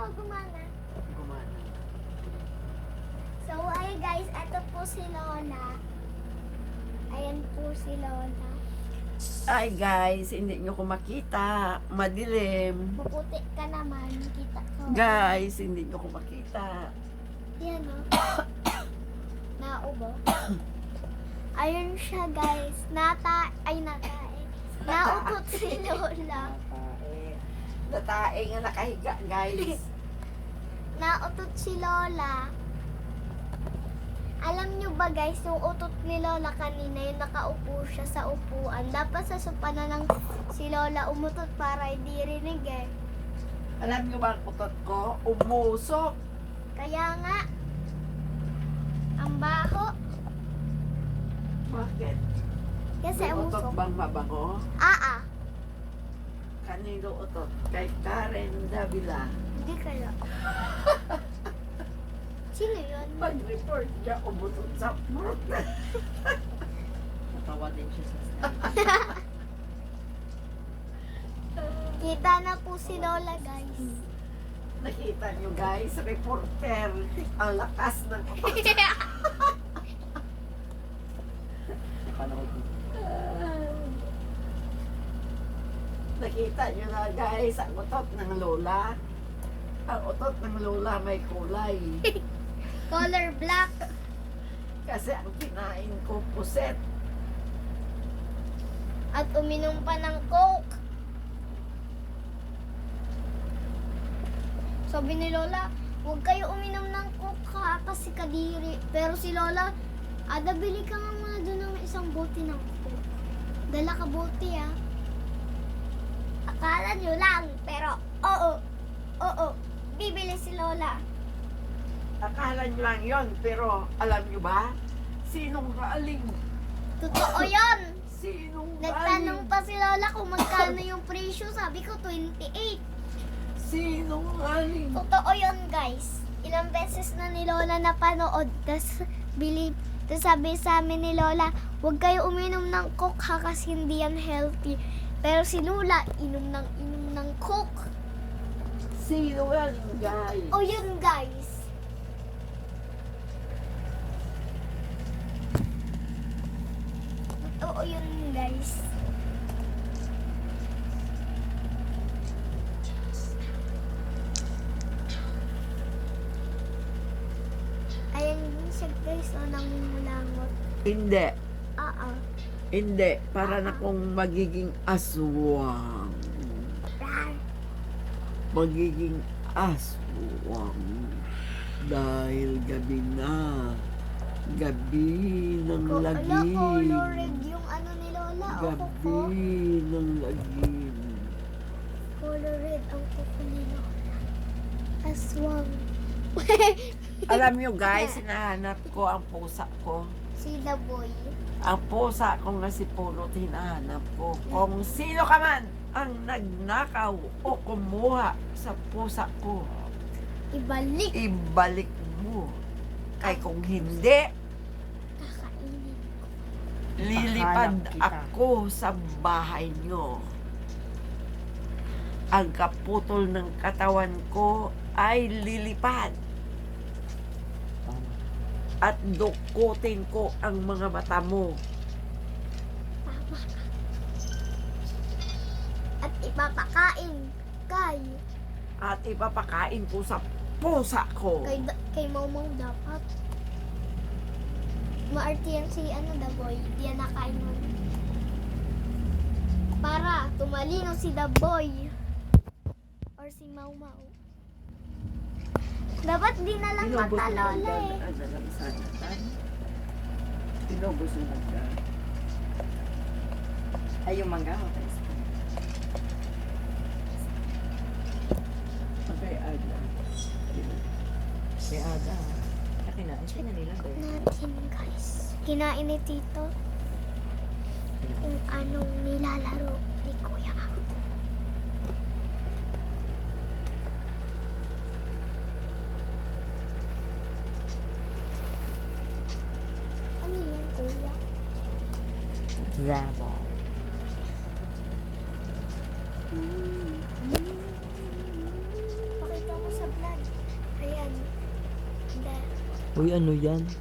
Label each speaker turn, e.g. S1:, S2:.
S1: gumana.
S2: Gumana.
S1: So, ay guys, ito po si Lola. Ayan po si Lola.
S2: Ay guys, hindi nyo ko makita. Madilim.
S1: Puputi ka naman, kita ko.
S2: Guys, hindi nyo ko makita.
S1: Yan o. Naubo. Ayun siya guys. Nautot si Lola.
S2: Natae nga nakahiga guys.
S1: Nautot si Lola. Alam nyo ba guys, yung utot ni Lola kanina, yung nakaupo siya sa upuan. Dapat sa sopa na lang si Lola umutot para hindi rinig eh.
S2: Alam nyo ba ang utot ko? Umusok.
S1: Kaya nga, ang baho.
S2: Bakit?
S1: Kasi
S2: May utot
S1: umusok.
S2: bang mabango? Kanino utot? Kay Karen Davila.
S1: Hindi kaya. Sino yun?
S2: Pag-report niya, umutot sa mouth.
S3: Natawa din siya sa
S1: Kita na po si Lola guys.
S2: Nakita nyo guys, reporter. Ang lakas ng utot.
S3: Napanood mo.
S2: Nakita nyo na guys, ang utot ng lola. Ang utot ng lola may kulay.
S1: Color black.
S2: Kasi ang kinain ko puset.
S1: At uminom pa ng Coke. Sabi ni Lola, huwag kayo uminom ng Coke ha, kasi kadiri. Pero si Lola, Ada, bili ka nga muna doon ng isang bote ng Coke. Dala ka bote ha. Akala nyo lang, pero oo, bibili si Lola.
S2: Akala nyo lang yon, pero alam nyo ba? Sinungaling.
S1: Totoo yon.
S2: Sinungaling.
S1: Nagtanong pa si Lola kung magkano yung presyo. Sabi ko 28.
S2: Sinungaling.
S1: Totoo yun guys. Ilang beses na ni Lola napanood. Tas sabi sa amin ni Lola, huwag kayo uminom ng Coke ha kasi hindi yan healthy. Pero si Lola, inom ng Coke.
S2: Sinungaling guys.
S1: O yun guys. Totoo yun guys. Ayan yun siya guys, o nangungulangot.
S2: Hindi.
S1: Oo.
S2: Hindi. Para na kung magiging aswang.
S1: Rar.
S2: Magiging aswang. Dahil gabi na. Gabi ng
S1: Ala,
S2: lagim.
S1: color red yung ano ni Lola. O
S2: Gabi
S1: kuko.
S2: ng lagim.
S1: Color red ang kuko ni Lola. Aswang.
S2: Alam nyo guys, hinahanap ko ang pusa ko.
S1: Si The Boy.
S2: Ang pusa ko nga si Pulot, hinahanap ko. Kung sino ka man ang nagnakaw o kumuha sa pusa ko,
S1: Ibalik.
S2: ibalik mo. Kay kung hindi,
S1: Kakainin.
S2: lilipad
S3: Hanap kita.
S2: ako sa bahay nyo. Ang kaputol ng katawan ko ay lilipad.
S3: Tama.
S2: At dukutin ko ang mga mata mo.
S1: Tama ka. At ipapakain kay
S2: At ipapakain ko sa pusa ko.
S1: kay Momo dapat. Maarte yan si The Boy. Di yan nakain mo. Para tumalino si The Boy. Or si Mau Mau. Dapat di na lang
S2: Inubos
S1: mata
S2: mo
S1: Lola
S2: lang
S1: eh.
S2: ang dalang sanatan. Inubos mo lang ka.
S3: Ay, yung mangga. Okay.
S2: Okay, Ada.
S3: Si Ada. Kinain siya na nila ba?
S1: Natin guys. Kinain ni Tito kung anong nilalaro ni Kuya. Ano yan, Kuya?
S3: Bravo.
S1: Pakita mo sa
S3: Uy, ano yan?